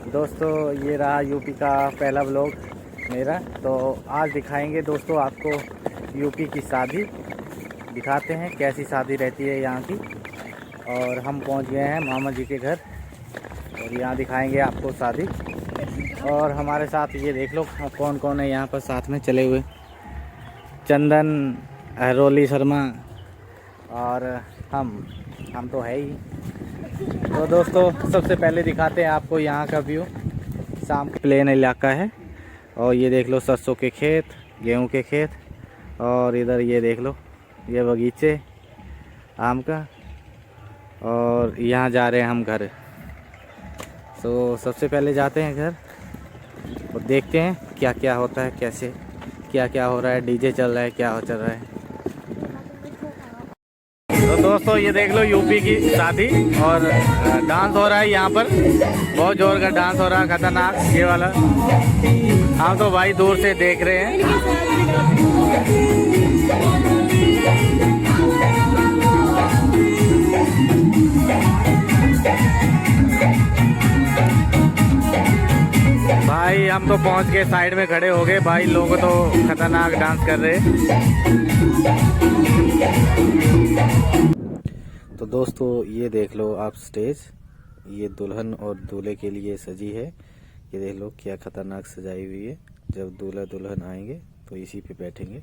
दोस्तों ये रहा यूपी का पहला व्लॉग मेरा। तो आज दिखाएंगे दोस्तों आपको यूपी की शादी, दिखाते हैं कैसी शादी रहती है यहाँ की। और हम पहुँच गए हैं मामा जी के घर और यहाँ दिखाएंगे आपको शादी। और हमारे साथ ये देख लो कौन कौन है यहाँ पर साथ में चले हुए। चंदन, रोली शर्मा और हम तो है ही। तो दोस्तों सबसे पहले दिखाते हैं आपको यहाँ का व्यू। शाम प्लेन इलाका है और ये देख लो सरसों के खेत, गेहूं के खेत, और इधर ये देख लो ये बगीचे आम का। और यहाँ जा रहे हैं हम घर। तो सबसे पहले जाते हैं घर और देखते हैं क्या क्या होता है, कैसे क्या क्या हो रहा है, डीजे चल रहा है, क्या हो चल रहा है। तो दोस्तों ये देख लो यूपी की शादी और डांस हो रहा है यहाँ पर। बहुत जोर का डांस हो रहा है, खतरनाक ये वाला। हम तो भाई दूर से देख रहे हैं। भाई हम तो पहुंच के साइड में खड़े हो गए। भाई लोग तो खतरनाक डांस कर रहे हैं। तो दोस्तों ये देख लो आप स्टेज, ये दुल्हन और दूल्हे के लिए सजी है। ये देख लो क्या खतरनाक सजाई हुई है। जब दूल्हा दुल्हन आएंगे तो इसी पे बैठेंगे।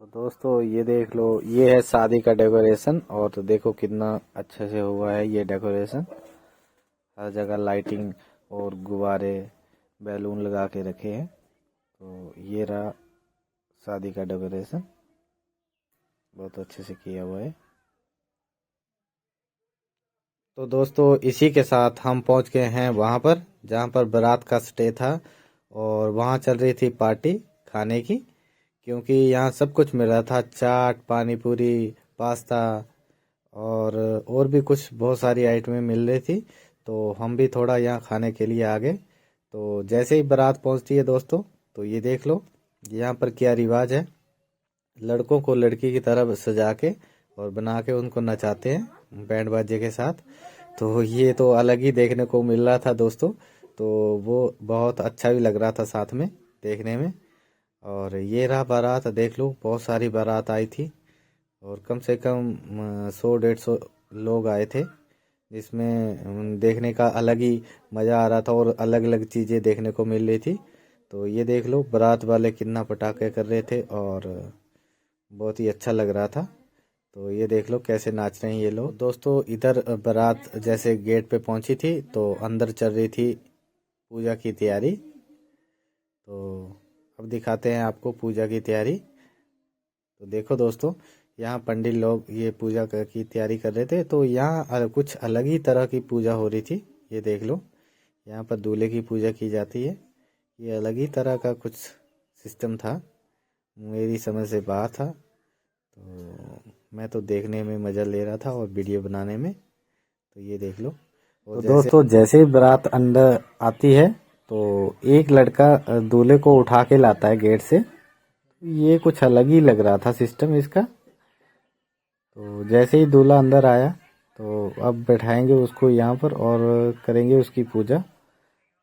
तो दोस्तों ये देख लो ये है शादी का डेकोरेशन। और तो देखो कितना अच्छे से हुआ है ये डेकोरेशन। हर जगह लाइटिंग और गुब्बारे बैलून लगा के रखे हैं। तो ये रहा शादी का डेकोरेशन, बहुत अच्छे से किया हुआ है। तो दोस्तों इसी के साथ हम पहुंच गए हैं वहां पर जहां पर बारात का स्टे था। और वहां चल रही थी पार्टी खाने की, क्योंकि यहाँ सब कुछ मिल रहा था। चाट, पानी पूरी, पास्ता और भी कुछ बहुत सारी आइटमें मिल रही थी। तो हम भी थोड़ा यहाँ खाने के लिए आ गए। तो जैसे ही बारात पहुंचती है दोस्तों, तो ये देख लो यहाँ पर क्या रिवाज है। लड़कों को लड़की की तरफ सजा के और बना के उनको नचाते हैं बैंड बाजे के साथ। तो ये तो अलग ही देखने को मिल रहा था दोस्तों। तो वो बहुत अच्छा भी लग रहा था साथ में देखने में। और ये रहा बारात, देख लो बहुत सारी बारात आई थी और कम से कम 100-150 लोग आए थे, जिसमें देखने का अलग ही मज़ा आ रहा था और अलग अलग चीज़ें देखने को मिल रही थी। तो ये देख लो बारात वाले कितना पटाखे कर रहे थे और बहुत ही अच्छा लग रहा था। तो ये देख लो कैसे नाच रहे हैं ये लोग। दोस्तों इधर बारात जैसे गेट पे पहुंची थी तो अंदर चल रही थी पूजा की तैयारी। तो अब दिखाते हैं आपको पूजा की तैयारी। तो देखो दोस्तों यहाँ पंडित लोग ये पूजा की तैयारी कर रहे थे। तो यहाँ कुछ अलग ही तरह की पूजा हो रही थी। ये देख लो यहाँ पर दूल्हे की पूजा की जाती है। ये अलग ही तरह का कुछ सिस्टम था, मेरी समझ से बाहर था। तो मैं तो देखने में मज़ा ले रहा था और वीडियो बनाने में। तो ये देख लो। तो दोस्तों जैसे ही बारात अंदर आती है तो एक लड़का दूल्हे को उठा के लाता है गेट से। ये कुछ अलग ही लग रहा था सिस्टम इसका। तो जैसे ही दूल्हा अंदर आया तो अब बैठाएंगे उसको यहाँ पर और करेंगे उसकी पूजा।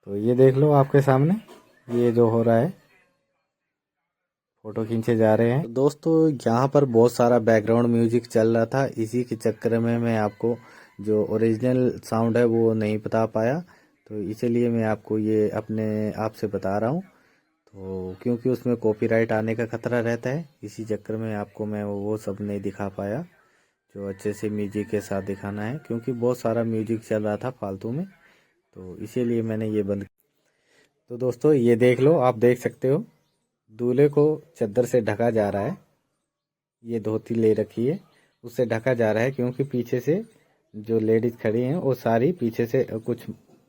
तो ये देख लो आपके सामने ये जो हो रहा है, फोटो खींचे जा रहे हैं। तो दोस्तों यहाँ पर बहुत सारा बैकग्राउंड म्यूजिक चल रहा था, इसी के चक्कर में मैं आपको जो ओरिजिनल साउंड है वो नहीं बता पाया। तो इसीलिए मैं आपको ये अपने आप से बता रहा हूँ। तो क्योंकि उसमें कॉपीराइट आने का खतरा रहता है, इसी चक्कर में आपको मैं वो सब नहीं दिखा पाया जो अच्छे से म्यूजिक के साथ दिखाना है, क्योंकि बहुत सारा म्यूजिक चल रहा था फालतू में। तो इसीलिए मैंने ये बंद। तो दोस्तों ये देख लो, आप देख सकते हो दूल्हे को चादर से ढका जा रहा है। ये धोती ले रखी है, उससे ढका जा रहा है, क्योंकि पीछे से जो लेडीज खड़ी हैं वो सारी पीछे से कुछ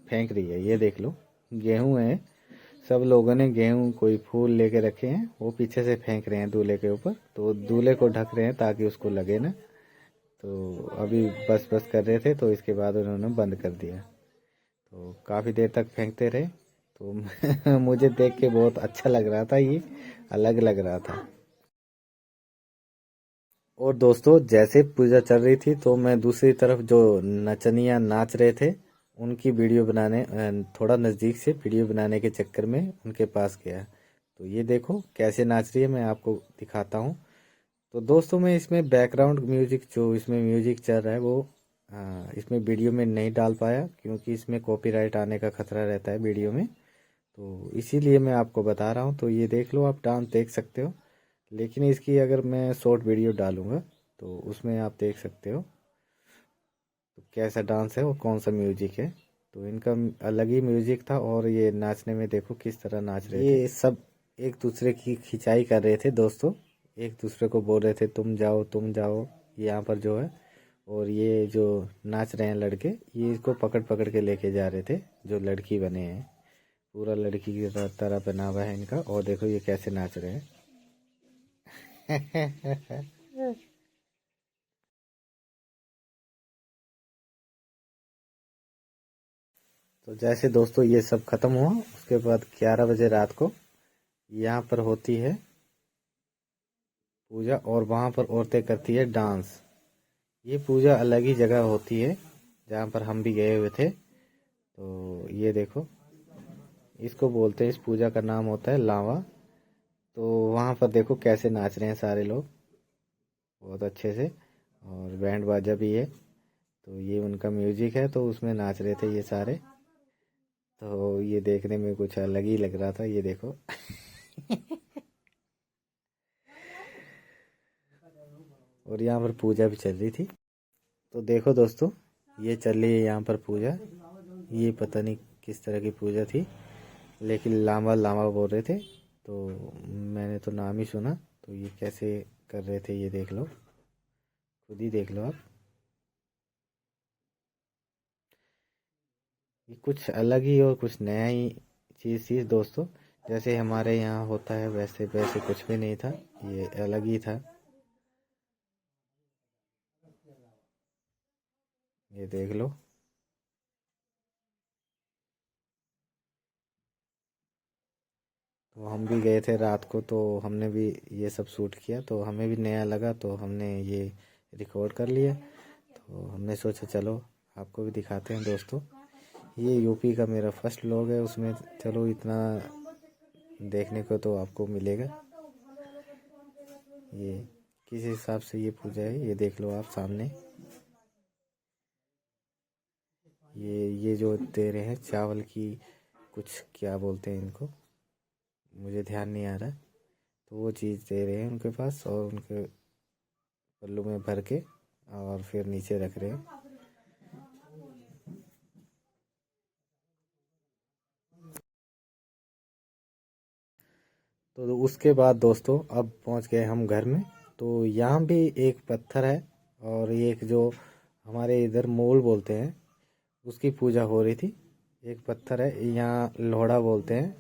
फेंक रही है। ये देख लो गेहूं है, सब लोगों ने गेहूं कोई फूल लेके रखे हैं, वो पीछे से फेंक रहे हैं दूल्हे के ऊपर। तो दूल्हे को ढक रहे हैं ताकि उसको लगे ना। तो अभी बस बस कर रहे थे तो इसके बाद उन्होंने बंद कर दिया। तो काफ़ी देर तक फेंकते रहे। तो मुझे देख के बहुत अच्छा लग रहा था, ये अलग लग रहा था। और दोस्तों जैसे पूजा चल रही थी तो मैं दूसरी तरफ जो नचनिया नाच रहे थे उनकी वीडियो बनाने थोड़ा नज़दीक से वीडियो बनाने के चक्कर में उनके पास गया। तो ये देखो कैसे नाच रही है, मैं आपको दिखाता हूँ। तो दोस्तों मैं इसमें बैकग्राउंड म्यूजिक जो इसमें म्यूजिक चल रहा है वो इसमें वीडियो में नहीं डाल पाया क्योंकि इसमें कॉपीराइट आने का खतरा रहता है वीडियो में। तो इसीलिए मैं आपको बता रहा हूँ। तो ये देख लो, आप डांस देख सकते हो। लेकिन इसकी अगर मैं शॉर्ट वीडियो डालूंगा तो उसमें आप देख सकते हो तो कैसा डांस है और कौन सा म्यूजिक है। तो इनका अलग ही म्यूजिक था और ये नाचने में देखो किस तरह नाच रहे थे। ये सब एक दूसरे की खिंचाई कर रहे थे दोस्तों, एक दूसरे को बोल रहे थे तुम जाओ तुम जाओ यहाँ पर जो है। और ये जो नाच रहे हैं लड़के, ये इसको पकड़ पकड़ के लेके जा रहे थे जो लड़की बने हैं। पूरा लड़की की तरह पहना हुआ है इनका, और देखो ये कैसे नाच रहे हैं। तो जैसे दोस्तों ये सब खत्म हुआ उसके बाद 11 बजे रात को यहाँ पर होती है पूजा और वहाँ पर औरतें करती है डांस। ये पूजा अलग ही जगह होती है जहाँ पर हम भी गए हुए थे। तो ये देखो, इसको बोलते हैं, इस पूजा का नाम होता है लावा। तो वहाँ पर देखो कैसे नाच रहे हैं सारे लोग बहुत अच्छे से, और बैंड बाजा भी है। तो ये उनका म्यूजिक है तो उसमें नाच रहे थे ये सारे। तो ये देखने में कुछ अलग ही लग रहा था, ये देखो। और यहाँ पर पूजा भी चल रही थी। तो देखो दोस्तों, ये चल रही है यहाँ पर पूजा। ये पता नहीं किस तरह की पूजा थी, लेकिन लामा लामा बोल रहे थे। तो मैंने तो नाम ही सुना। तो ये कैसे कर रहे थे ये देख लो, खुद ही देख लो आप। ये कुछ अलग ही और कुछ नया ही चीज़ थी दोस्तों। जैसे हमारे यहाँ होता है वैसे वैसे कुछ भी नहीं था, ये अलग ही था। ये देख लो। तो हम भी गए थे रात को तो हमने भी ये सब शूट किया, तो हमें भी नया लगा तो हमने ये रिकॉर्ड कर लिया। तो हमने सोचा चलो आपको भी दिखाते हैं दोस्तों। ये यूपी का मेरा फर्स्ट व्लॉग है, उसमें चलो इतना देखने को तो आपको मिलेगा। ये किस हिसाब से ये पूजा है ये देख लो आप सामने। ये जो दे रहे हैं चावल की, कुछ क्या बोलते हैं इनको, मुझे ध्यान नहीं आ रहा। तो वो चीज़ दे रहे हैं उनके पास और उनके पल्लू में भर के और फिर नीचे रख रहे हैं। तो उसके बाद दोस्तों अब पहुंच गए हम घर में। तो यहाँ भी एक पत्थर है और एक जो हमारे इधर मूल बोलते हैं उसकी पूजा हो रही थी। एक पत्थर है यहाँ लोहड़ा बोलते हैं,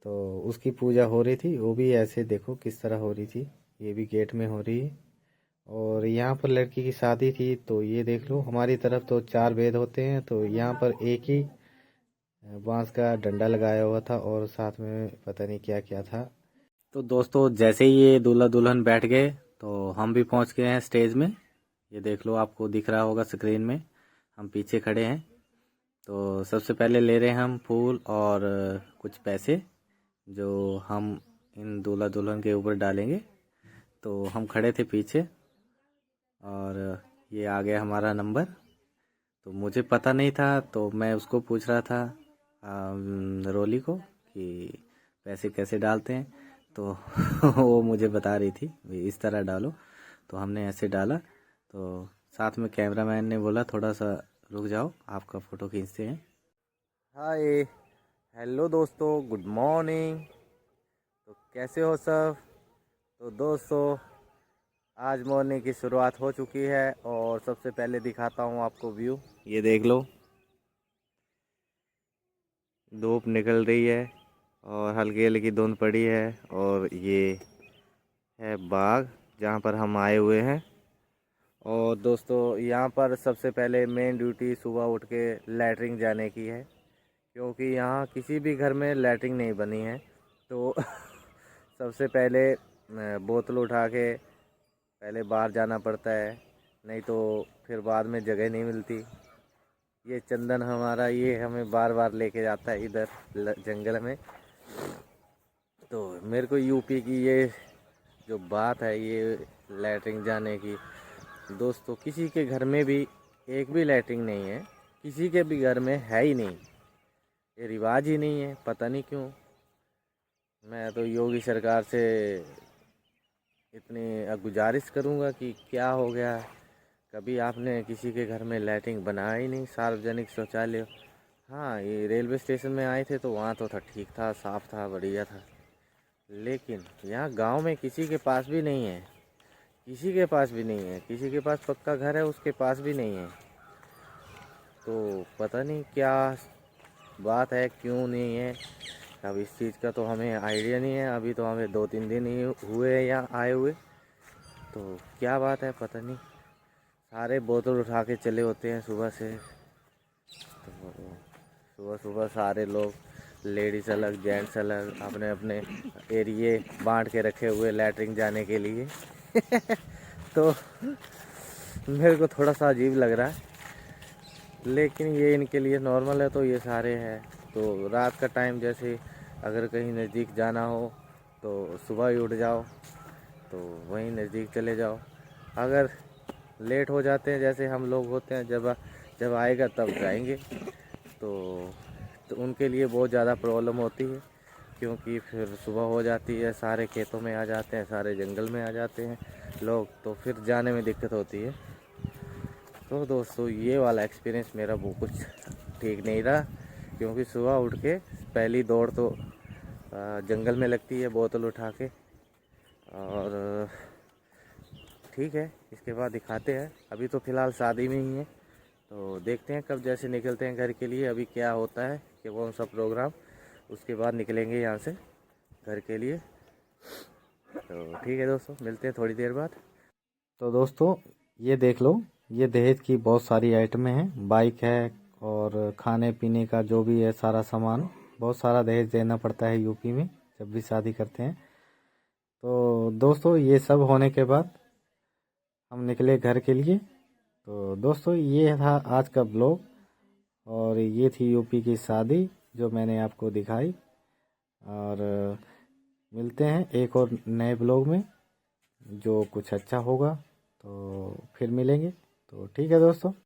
तो उसकी पूजा हो रही थी। वो भी ऐसे देखो किस तरह हो रही थी, ये भी गेट में हो रही है। और यहाँ पर लड़की की शादी थी तो ये देख लो, हमारी तरफ तो 4 वेद होते हैं तो यहाँ पर एक ही बांस का डंडा लगाया हुआ था और साथ में पता नहीं क्या क्या था। तो दोस्तों जैसे ही ये दूल्हा दुल्हन बैठ गए तो हम भी पहुंच गए हैं स्टेज में। ये देख लो, आपको दिख रहा होगा स्क्रीन में, हम पीछे खड़े हैं। तो सबसे पहले ले रहे हैं हम फूल और कुछ पैसे जो हम इन दूल्हा दुल्हन के ऊपर डालेंगे। तो हम खड़े थे पीछे और ये आ गया हमारा नंबर। तो मुझे पता नहीं था तो मैं उसको पूछ रहा था रोली को कि पैसे कैसे डालते हैं। तो वो मुझे बता रही थी "भी इस तरह डालो"। तो हमने ऐसे डाला। तो साथ में कैमरामैन ने बोला थोड़ा सा रुक जाओ, आपका फ़ोटो खींचते हैं। हाय, हेलो दोस्तों, गुड मॉर्निंग। तो कैसे हो सब? तो दोस्तों आज मॉर्निंग की शुरुआत हो चुकी है और सबसे पहले दिखाता हूँ आपको व्यू। ये देख लो, धूप निकल रही है और हल्की हल्की धुंध पड़ी है। और ये है बाग जहाँ पर हम आए हुए हैं। और दोस्तों यहाँ पर सबसे पहले मेन ड्यूटी सुबह उठ के लैट्रिन जाने की है, क्योंकि यहाँ किसी भी घर में लैट्रिन नहीं बनी है। तो सबसे पहले बोतल उठा के पहले बाहर जाना पड़ता है, नहीं तो फिर बाद में जगह नहीं मिलती। ये चंदन हमारा ये हमें बार बार लेके जाता है इधर जंगल में। तो मेरे को यूपी की ये जो बात है, ये लैट्रिन जाने की, दोस्तों किसी के घर में भी एक भी लैट्रिन नहीं है, किसी के भी घर में है ही नहीं। ये रिवाज ही नहीं है, पता नहीं क्यों। मैं तो योगी सरकार से इतनी गुजारिश करूंगा कि क्या हो गया, कभी आपने किसी के घर में लैट्रिन बनाया ही नहीं, सार्वजनिक शौचालय। हाँ, ये रेलवे स्टेशन में आए थे तो वहाँ तो था, ठीक था, साफ था, बढ़िया था। लेकिन यहाँ गांव में किसी के पास भी नहीं है, किसी के पास भी नहीं है। किसी के पास पक्का घर है, उसके पास भी नहीं है। तो पता नहीं क्या बात है, क्यों नहीं है। अब इस चीज़ का तो हमें आइडिया नहीं है। अभी तो हमें 2-3 दिन ही हुए हैं यहाँ आए हुए। तो क्या बात है पता नहीं। सारे बोतल उठा के चले होते हैं सुबह से। तो सुबह सुबह सारे लोग, लेडीज़ अलग जेंट्स अलग, अपने अपने एरिए बांट के रखे हुए लैट्रिन जाने के लिए। तो मेरे को थोड़ा सा अजीब लग रहा है, लेकिन ये इनके लिए नॉर्मल है तो ये सारे हैं। तो रात का टाइम जैसे अगर कहीं नज़दीक जाना हो तो सुबह ही उठ जाओ, तो वहीं नज़दीक चले जाओ। अगर लेट हो जाते हैं जैसे हम लोग होते हैं, जब जब आएगा तब जाएंगे, तो उनके लिए बहुत ज़्यादा प्रॉब्लम होती है, क्योंकि फिर सुबह हो जाती है, सारे खेतों में आ जाते हैं, सारे जंगल में आ जाते हैं लोग, तो फिर जाने में दिक्कत होती है। तो दोस्तों ये वाला एक्सपीरियंस मेरा वो कुछ ठीक नहीं रहा, क्योंकि सुबह उठ के पहली दौड़ तो जंगल में लगती है बोतल उठा के। और ठीक है, इसके बाद दिखाते हैं। अभी तो फ़िलहाल शादी में ही है, तो देखते हैं कब जैसे निकलते हैं घर के लिए। अभी क्या होता है कि कौन सा प्रोग्राम, उसके बाद निकलेंगे यहाँ से घर के लिए। तो ठीक है दोस्तों, मिलते हैं थोड़ी देर बाद। तो दोस्तों ये देख लो, ये दहेज की बहुत सारी आइटमें हैं, बाइक है और खाने पीने का जो भी है सारा सामान। बहुत सारा दहेज देना पड़ता है यूपी में जब भी शादी करते हैं। तो दोस्तों ये सब होने के बाद हम निकले घर के लिए। तो दोस्तों ये था आज का ब्लॉग, और ये थी यूपी की शादी जो मैंने आपको दिखाई। और मिलते हैं एक और नए ब्लॉग में, जो कुछ अच्छा होगा तो फिर मिलेंगे। तो ठीक है दोस्तों।